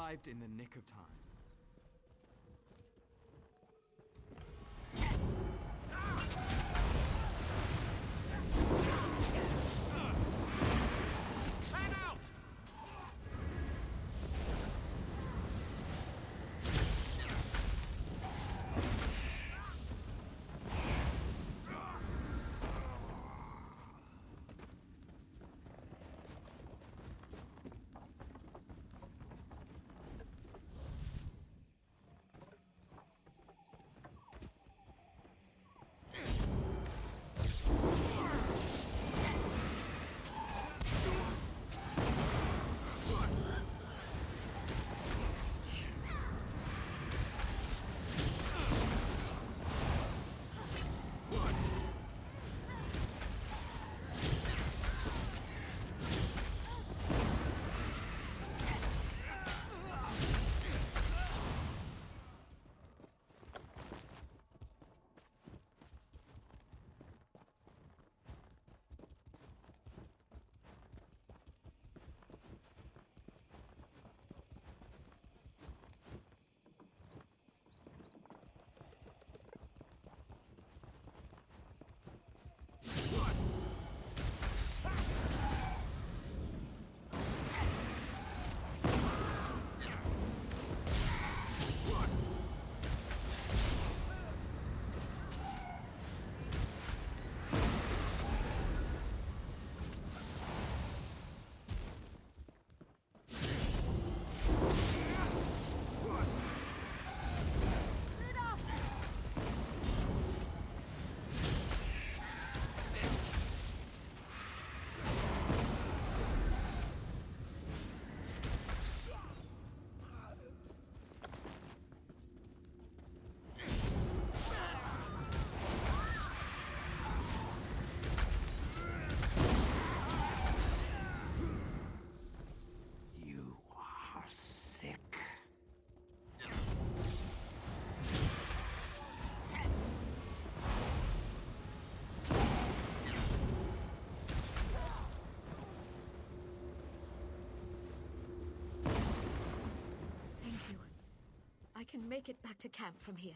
arrived in the nick of time. You are sick. Thank you. I can make it back to camp from here.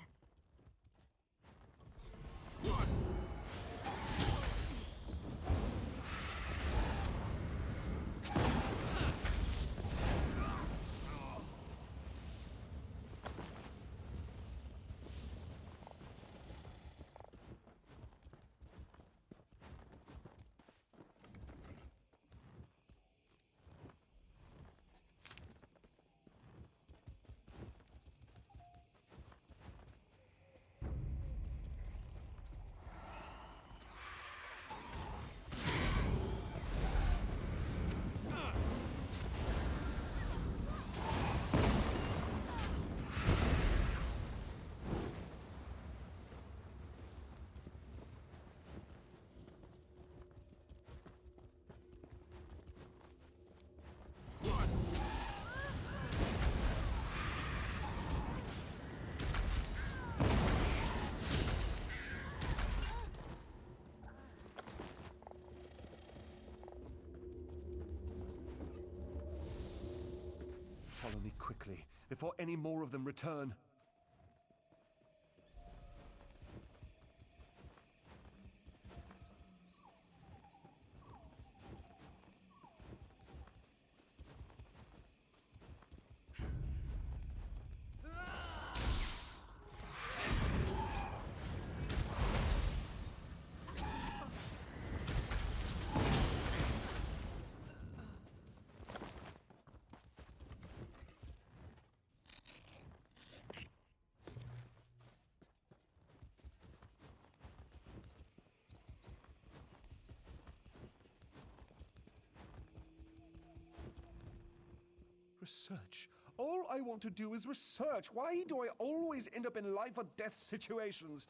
Follow me quickly, before any more of them return. Research. All I want to do is research. Why do I always end up in life or death situations?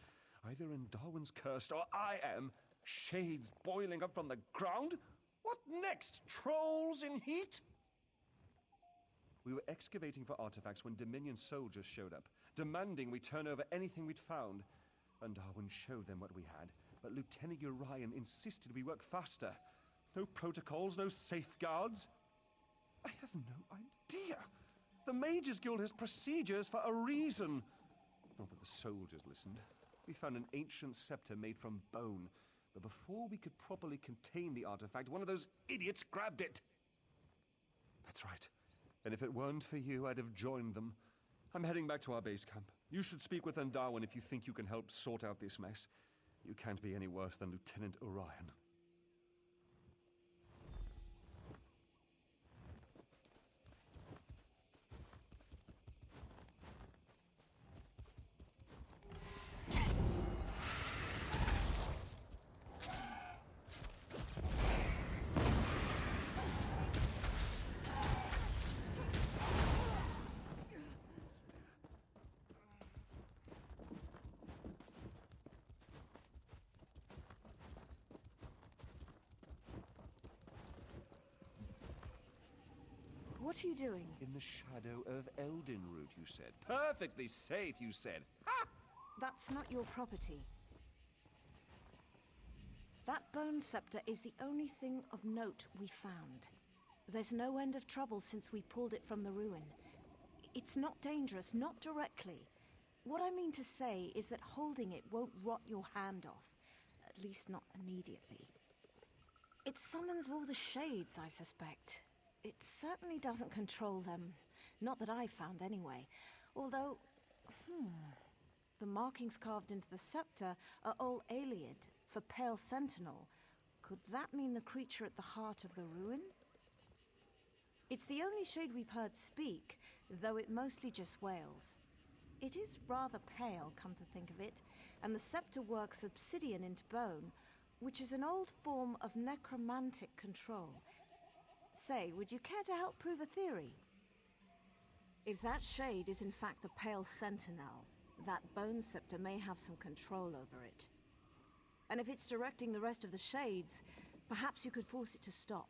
Either in Darwin's Cursed or I am. Shades boiling up from the ground? What next? Trolls in heat? We were excavating for artifacts when Dominion soldiers showed up, demanding we turn over anything we'd found. And Darwin showed them what we had, but Lieutenant Urian insisted we work faster. No protocols, no safeguards. I have no idea. The Mages Guild has procedures for a reason. Not that the soldiers listened. We found an ancient scepter made from bone. But before we could properly contain the artifact, one of those idiots grabbed it. That's right. And if it weren't for you, I'd have joined them. I'm heading back to our base camp. You should speak with Andarwin if you think you can help sort out this mess. You can't be any worse than Lieutenant Orion. What are you doing? In the shadow of Eldenroot, you said. Perfectly safe, you said. Ha! That's not your property. That bone scepter is the only thing of note we found. There's no end of trouble since we pulled it from the ruin. It's not dangerous, not directly. What I mean to say is that holding it won't rot your hand off. At least not immediately. It summons all the shades, I suspect. It certainly doesn't control them. Not that I've found anyway. Although, the markings carved into the scepter are all Ayleid, for Pale Sentinel. Could that mean the creature at the heart of the ruin? It's the only shade we've heard speak, though it mostly just wails. It is rather pale, come to think of it, and the scepter works obsidian into bone, which is an old form of necromantic control. Say, would you care to help prove a theory? If that shade is in fact the Pale Sentinel, that bone scepter may have some control over it. And if it's directing the rest of the shades, perhaps you could force it to stop.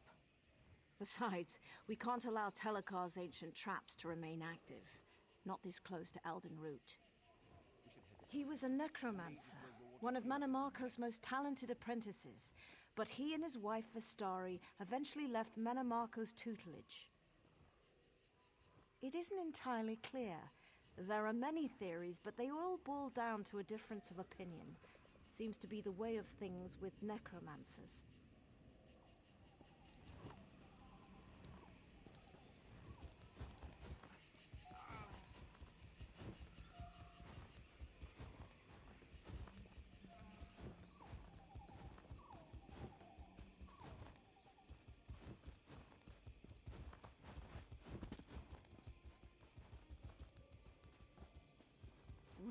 Besides, we can't allow Telekkar's ancient traps to remain active. Not this close to Eldenroot. He was a necromancer, one of Mannimarco's most talented apprentices. But he and his wife Vestari eventually left Mannimarco's tutelage. It isn't entirely clear. There are many theories, but they all boil down to a difference of opinion. Seems to be the way of things with necromancers.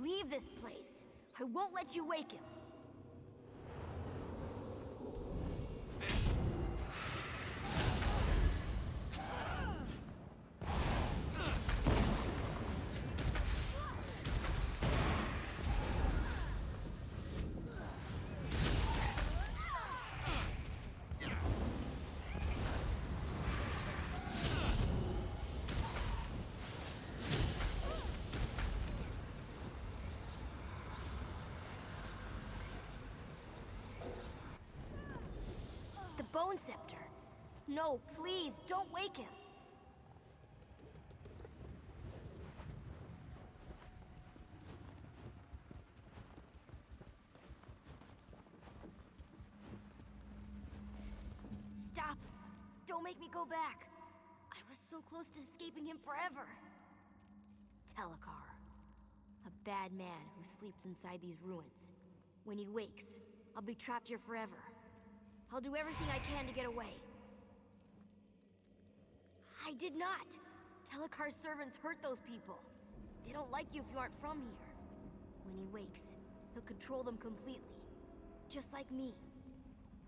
Leave this place. I won't let you wake him. Bone Scepter. No, please, don't wake him. Stop. Don't make me go back. I was so close to escaping him forever. Telekar. A bad man who sleeps inside these ruins. When he wakes, I'll be trapped here forever. I'll do everything I can to get away. I did not! Telekkar's servants hurt those people. They don't like you if you aren't from here. When he wakes, he'll control them completely. Just like me.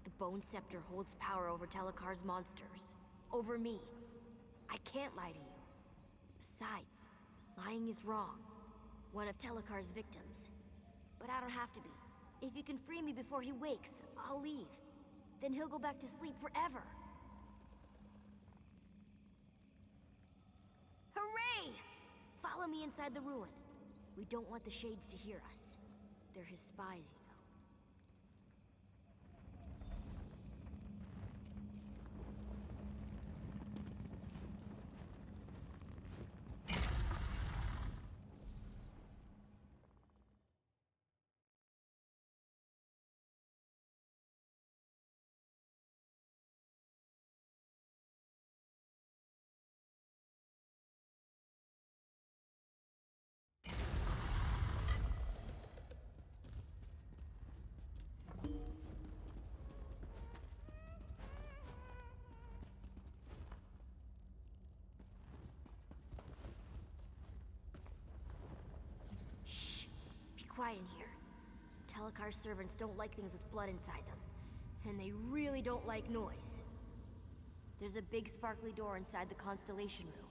The Bone Scepter holds power over Telekkar's monsters. Over me. I can't lie to you. Besides, lying is wrong. One of Telekkar's victims. But I don't have to be. If you can free me before he wakes, I'll leave. Then he'll go back to sleep forever. Hooray! Follow me inside the ruin. We don't want the Shades to hear us. They're his spies, you know. quiet in here. Telekar's servants don't like things with blood inside them. And they really don't like noise. There's a big sparkly door inside the Constellation Room.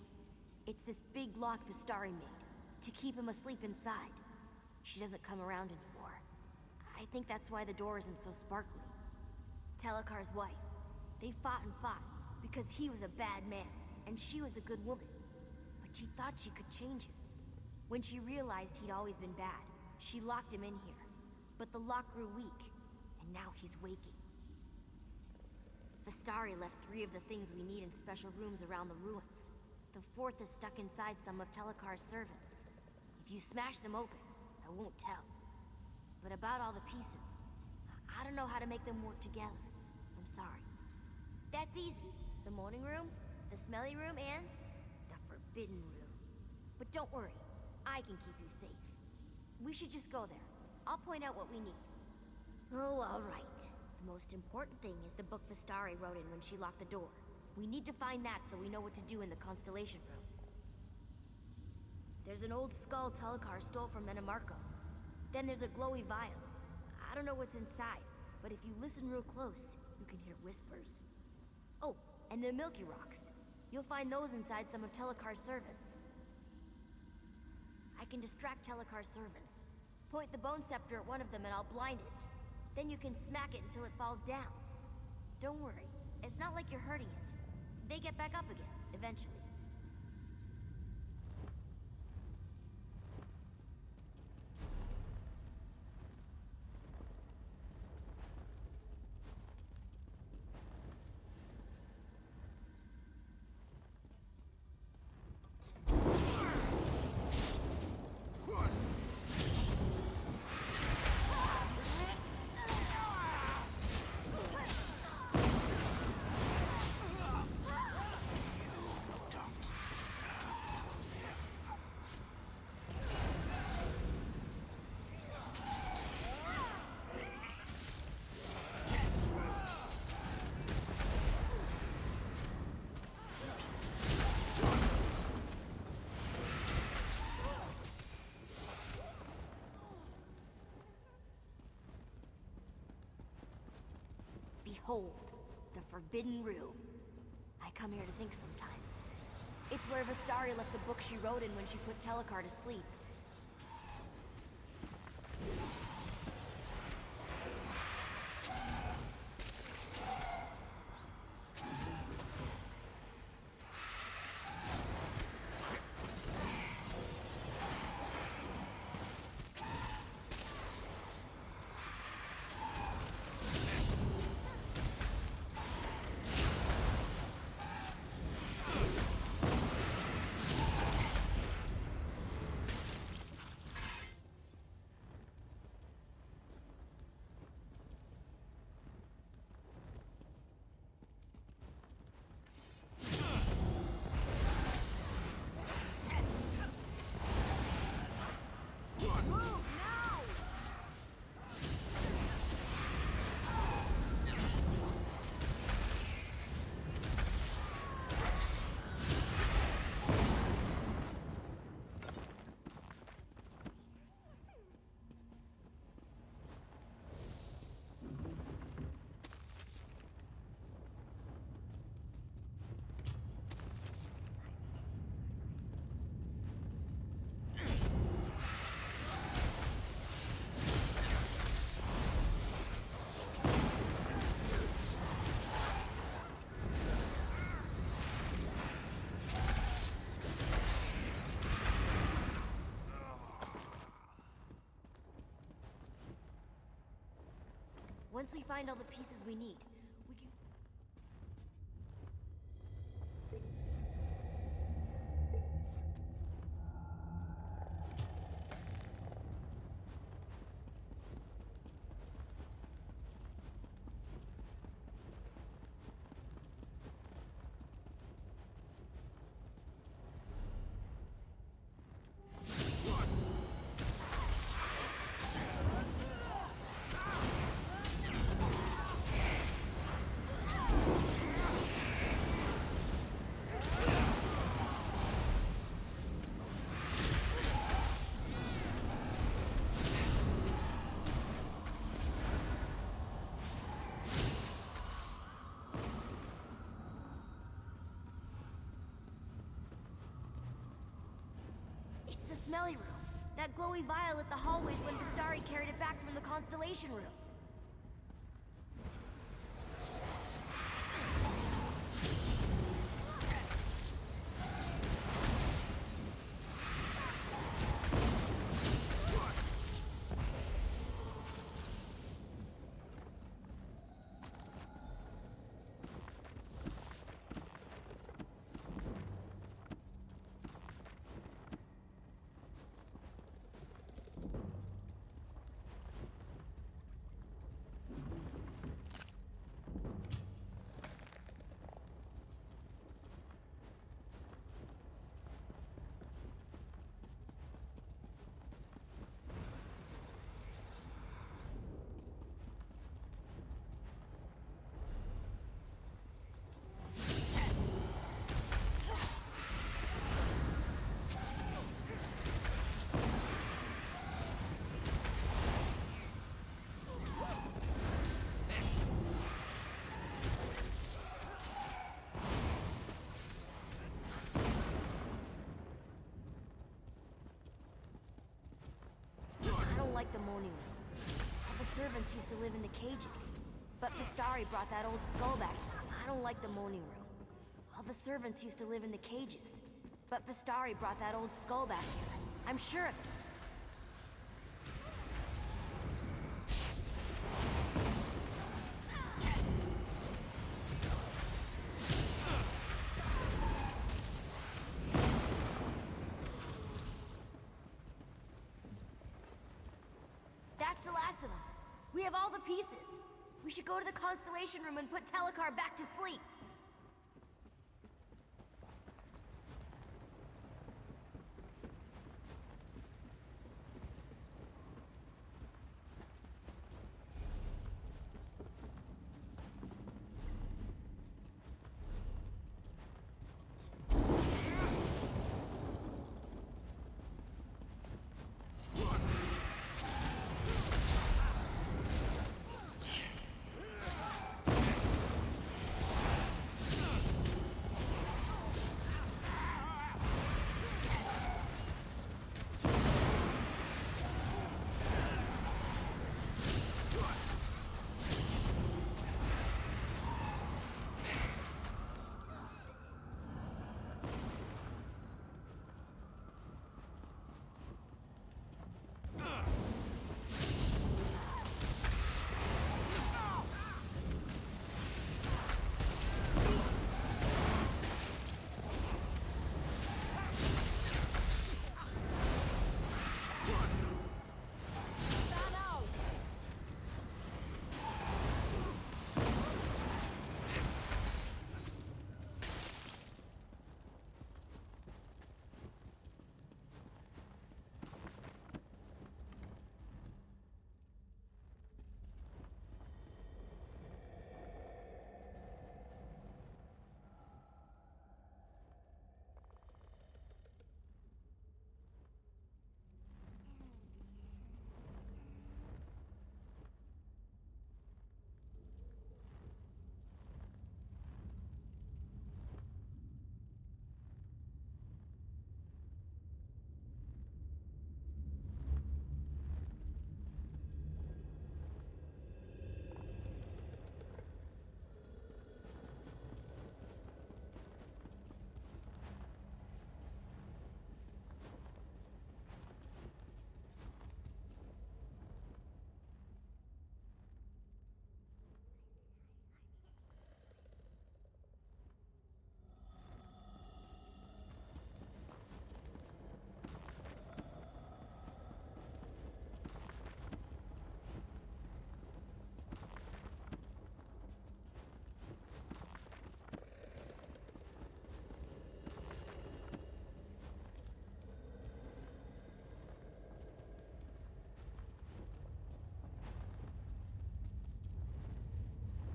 It's this big lock Vistari made, to keep him asleep inside. She doesn't come around anymore. I think that's why the door isn't so sparkly. Telekar's wife. They fought and fought, because he was a bad man, and she was a good woman. But she thought she could change him. When she realized he'd always been bad, she locked him in here. But the lock grew weak, and now he's waking. Vistari left 3 of the things we need in special rooms around the ruins. The 4th is stuck inside some of Telekar's servants. If you smash them open, I won't tell. But about all the pieces, I don't know how to make them work together. I'm sorry. That's easy. The morning room, the smelly room, and the forbidden room. But don't worry, I can keep you safe. We should just go there. I'll point out what we need. Oh, all right. The most important thing is the book Vistari wrote in when she locked the door. We need to find that so we know what to do in the Constellation Room. There's an old skull Telekar stole from Metamarco. Then there's a glowy vial. I don't know what's inside, but if you listen real close, you can hear whispers. Oh, and the Milky Rocks. You'll find those inside some of Telekar's servants. I can distract Telekar's servants. Point the Bone Scepter at one of them and I'll blind it. Then you can smack it until it falls down. Don't worry, it's not like you're hurting it. They get back up again, eventually. Behold, the Forbidden Room. I come here to think sometimes. It's where Vistari left the book she wrote in when she put Telekar to sleep. Once we find all the pieces we need, we can... smelly room. That glowy vial lit the hallways when Vistari carried it back from the Constellation room. Like the Moaning Room. All the servants used to live in the cages. But Vistari brought that old skull back here. I don't like the Moaning Room. All the servants used to live in the cages. But Vistari brought that old skull back here. I'm sure of it. That's the last of them. We have all the pieces. We should go to the Constellation room and put Telekar back to sleep.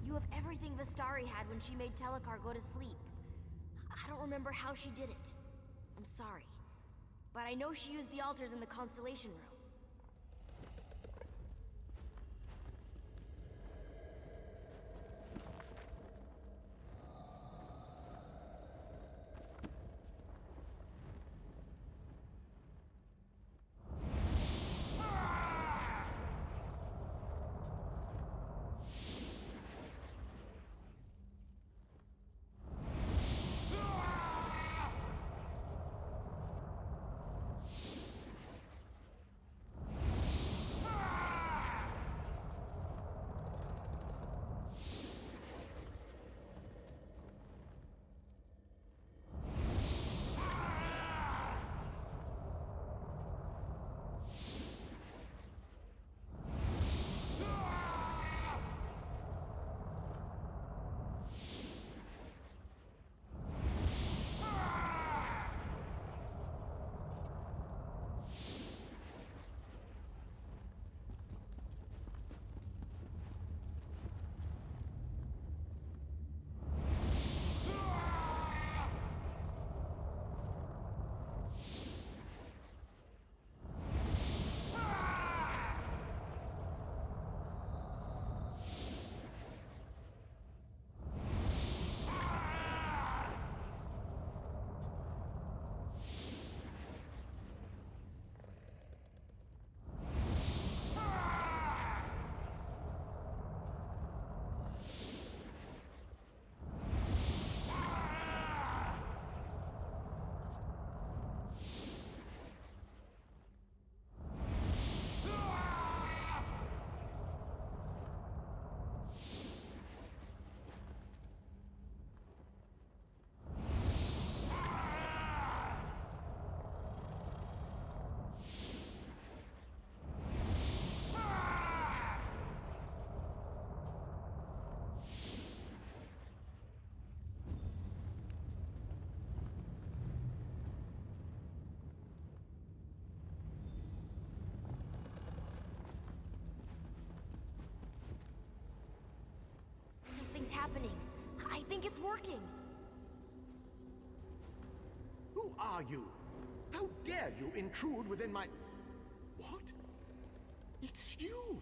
You have everything Vistari had when she made Telekar go to sleep. I don't remember how she did it. I'm sorry. But I know she used the altars in the Constellation room. think it's working. Who are you? How dare you intrude within my... What? It's you!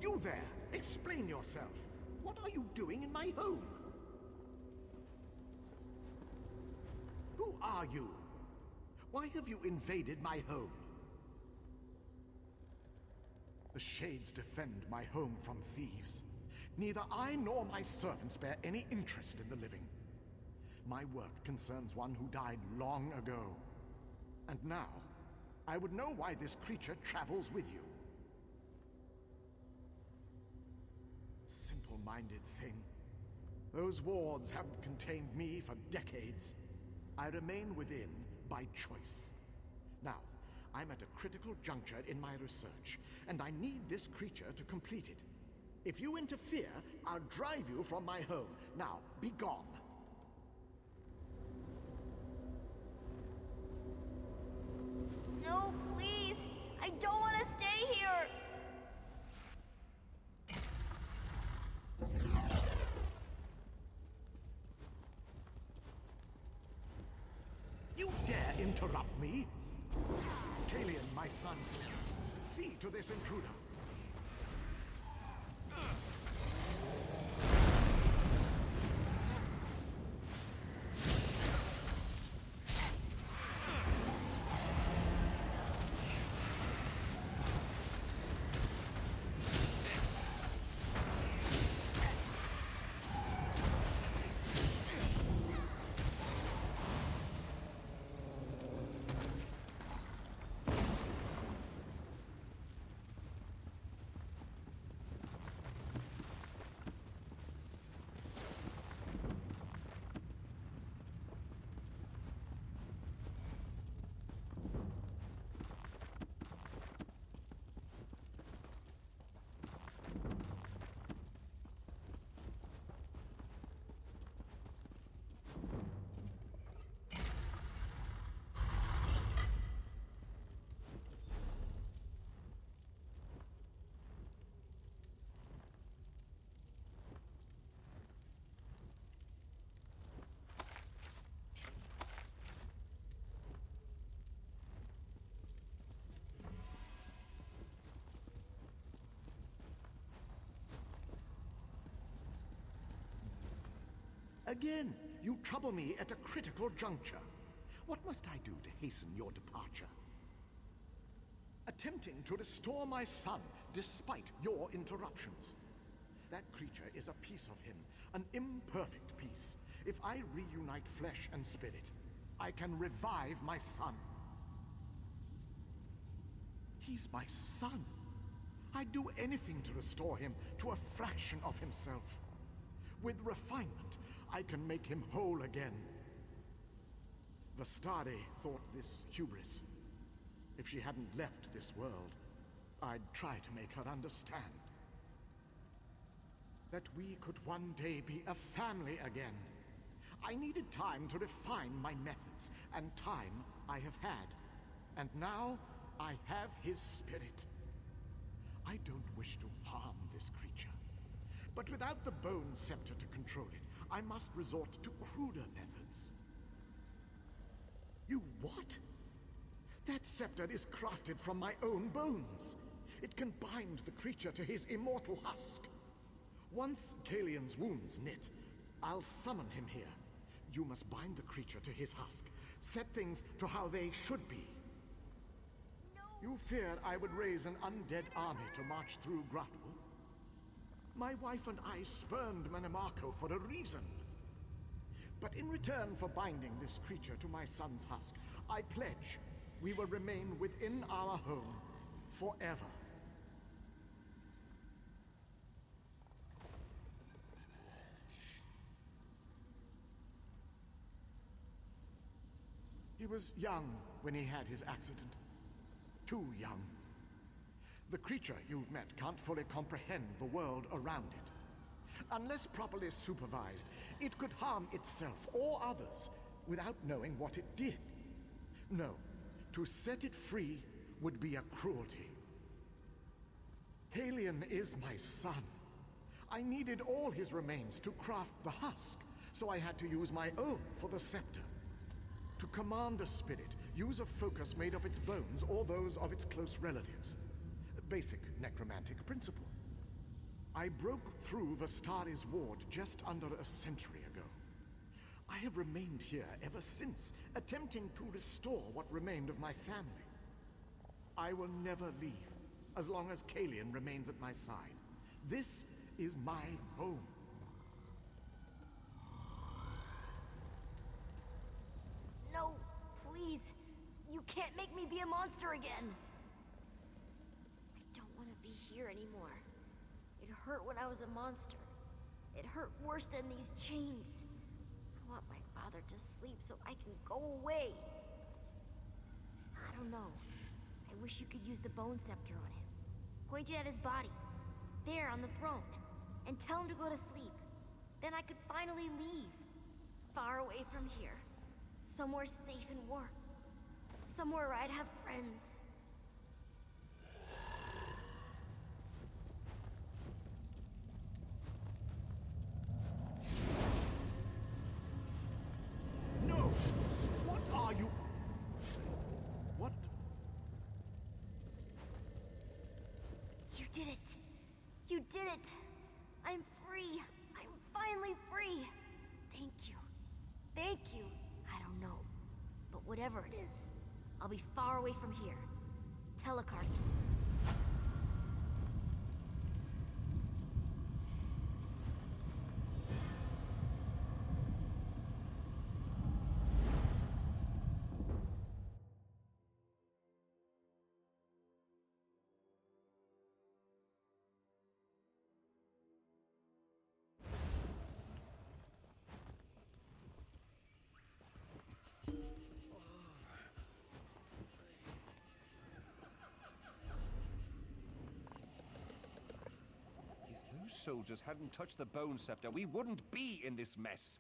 You there! Explain yourself! What are you doing in my home? Who are you? Why have you invaded my home? The Shades defend my home from thieves. Neither I nor my servants bear any interest in the living. My work concerns one who died long ago. And now, I would know why this creature travels with you. Simple-minded thing. Those wards haven't contained me for decades. I remain within by choice. Now, I'm at a critical juncture in my research, and I need this creature to complete it. If you interfere, I'll drive you from my home. Now, be gone. No, please! I don't want to stay here! You dare interrupt me? Kalian, my son, see to this intruder. Again, you trouble me at a critical juncture. What must I do to hasten your departure? Attempting to restore my son despite your interruptions. That creature is a piece of him, an imperfect piece. If I reunite flesh and spirit, I can revive my son. He's my son. I'd do anything to restore him to a fraction of himself. With refinement, I can make him whole again. Vastari thought this hubris. If she hadn't left this world, I'd try to make her understand. That we could one day be a family again. I needed time to refine my methods, and time I have had. And now, I have his spirit. I don't wish to harm this creature. But without the Bone Scepter to control it, I must resort to cruder methods. You what? That scepter is crafted from my own bones. It can bind the creature to his immortal husk. Once Kalian's wounds knit, I'll summon him here. You must bind the creature to his husk, set things to how they should be. You feared I would raise an undead army to march through Gratul? My wife and I spurned Mannimarco for a reason. But in return for binding this creature to my son's husk, I pledge we will remain within our home forever. He was young when he had his accident. Too young. The creature you've met can't fully comprehend the world around it. Unless properly supervised, it could harm itself or others without knowing what it did. No, to set it free would be a cruelty. Kalian is my son. I needed all his remains to craft the husk, so I had to use my own for the scepter. To command a spirit, use a focus made of its bones or those of its close relatives. Basic necromantic principle. I broke through Vestari's ward just under a century ago. I have remained here ever since, attempting to restore what remained of my family. I will never leave, as long as Kalian remains at my side. This is my home. No, please. You can't make me be a monster again. I don't want to be here anymore. It hurt when I was a monster. It hurt worse than these chains. I want my father to sleep so I can go away. I don't know. I wish you could use the Bone Scepter on him. Point it at his body. There on the throne. And tell him to go to sleep. Then I could finally leave. Far away from here. Somewhere safe and warm. Somewhere where I'd have friends. No! What are you... What? You did it! You did it! I'm free! I'm finally free! Thank you. Thank you! I don't know. But whatever it is, I'll be far away from here. Telekar. If those soldiers hadn't touched the Bone Scepter, we wouldn't be in this mess.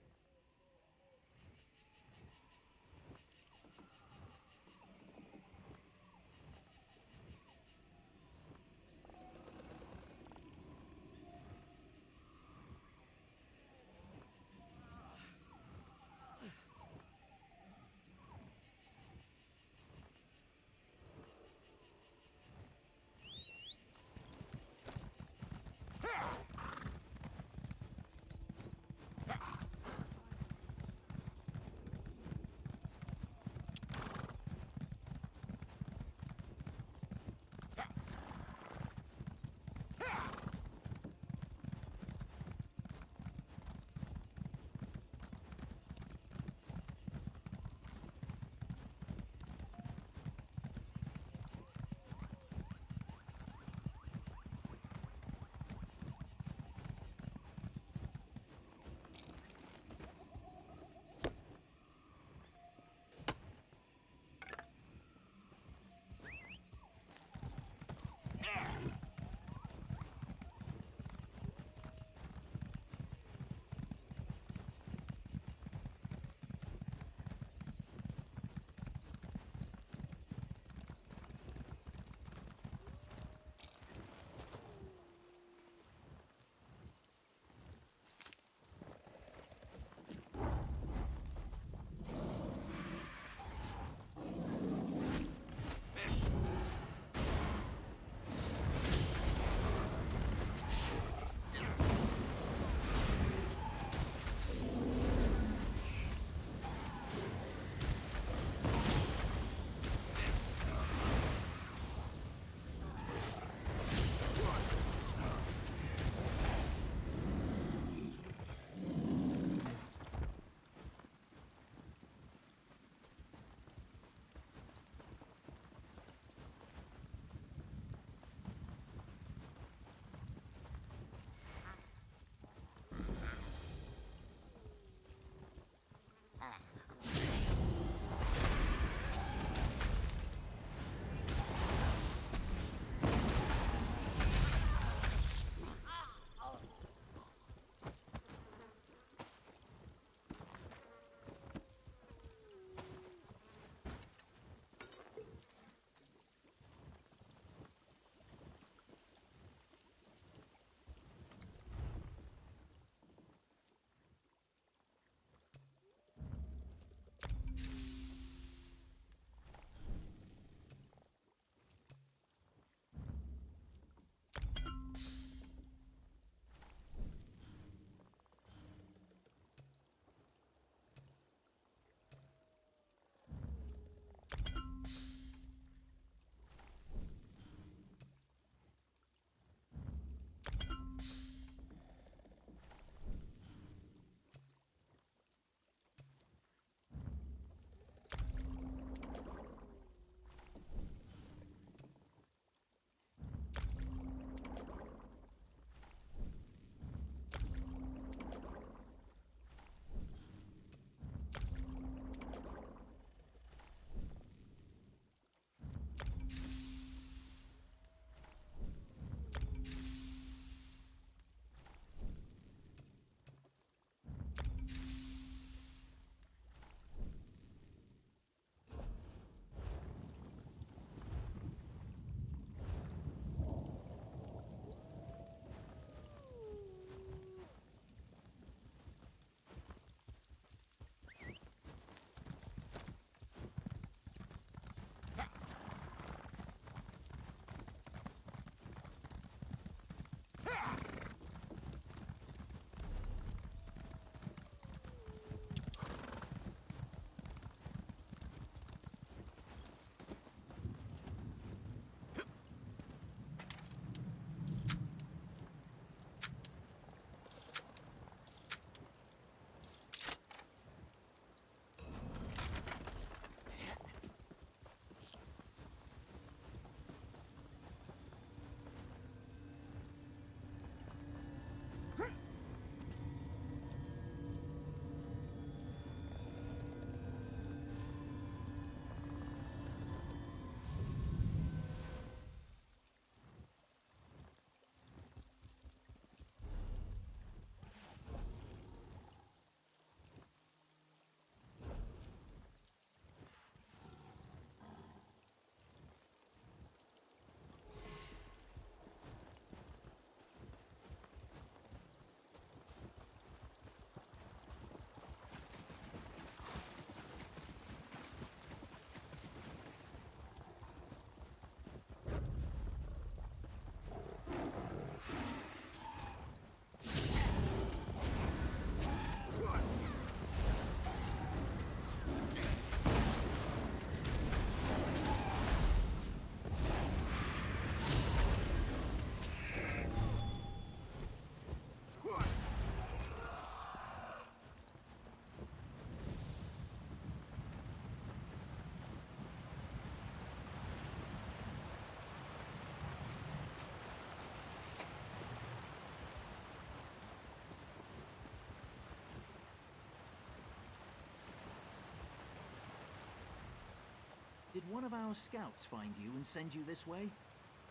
Did one of our scouts find you and send you this way?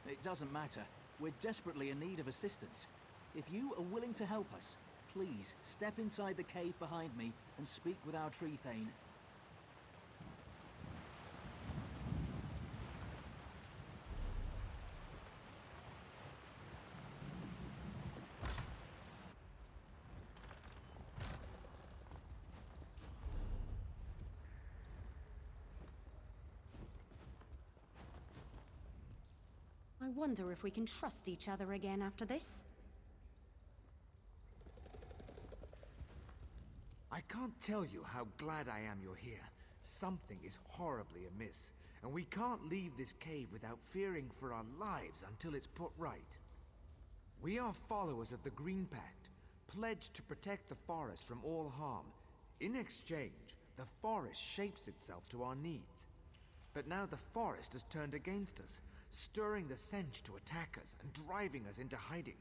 It doesn't matter. We're desperately in need of assistance. If you are willing to help us, please step inside the cave behind me and speak with our tree thane. I wonder if we can trust each other again after this. I can't tell you how glad I am you're here. Something is horribly amiss, and we can't leave this cave without fearing for our lives until it's put right. We are followers of the Green Pact, pledged to protect the forest from all harm. In exchange, the forest shapes itself to our needs. But now the forest has turned against us, stirring the Sench to attack us and driving us into hiding.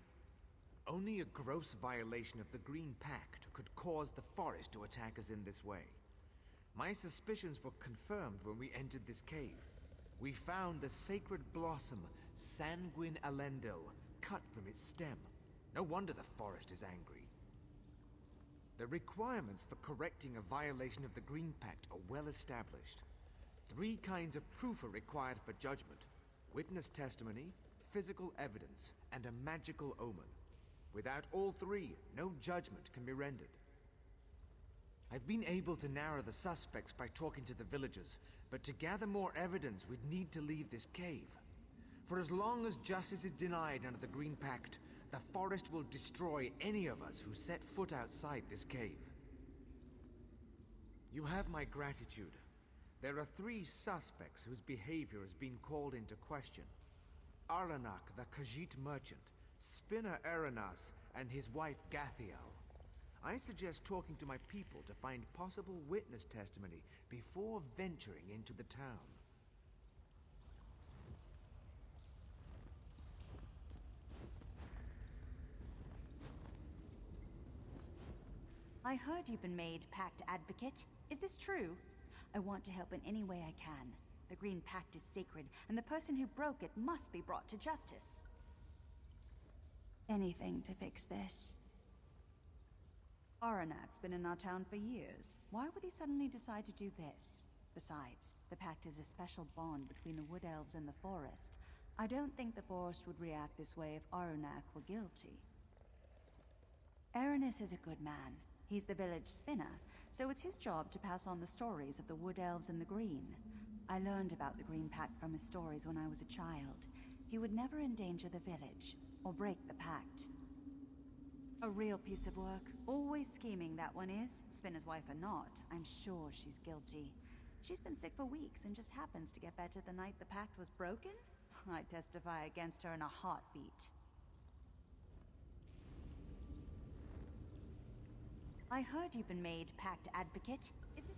Only a gross violation of the Green Pact could cause the forest to attack us in this way. My suspicions were confirmed when we entered this cave. We found the sacred blossom, Sanguine Elendil, cut from its stem. No wonder the forest is angry. The requirements for correcting a violation of the Green Pact are well established. 3 kinds of proof are required for judgment: witness testimony, physical evidence, and a magical omen. Without all 3, no judgment can be rendered. I've been able to narrow the suspects by talking to the villagers, but to gather more evidence, we'd need to leave this cave. For as long as justice is denied under the Green Pact, the forest will destroy any of us who set foot outside this cave. You have my gratitude. There are 3 suspects whose behavior has been called into question. Arlanak, the Khajiit merchant, Spinner Eranas, and his wife Gathiel. I suggest talking to my people to find possible witness testimony before venturing into the town. I heard you've been made Pact Advocate. Is this true? I want to help in any way I can. The Green Pact is sacred, and the person who broke it must be brought to justice. Anything to fix this. Aranak's been in our town for years. Why would he suddenly decide to do this? Besides, the Pact is a special bond between the Wood Elves and the Forest. I don't think the Forest would react this way if Aranak were guilty. Aranis is a good man. He's the village spinner, so it's his job to pass on the stories of the Wood Elves and the Green. I learned about the Green Pact from his stories when I was a child. He would never endanger the village, or break the Pact. A real piece of work. Always scheming, that one is. Spinner's wife or not, I'm sure she's guilty. She's been sick for weeks and just happens to get better the night the Pact was broken? I'd testify against her in a heartbeat. I heard you've been made Pact Advocate. Is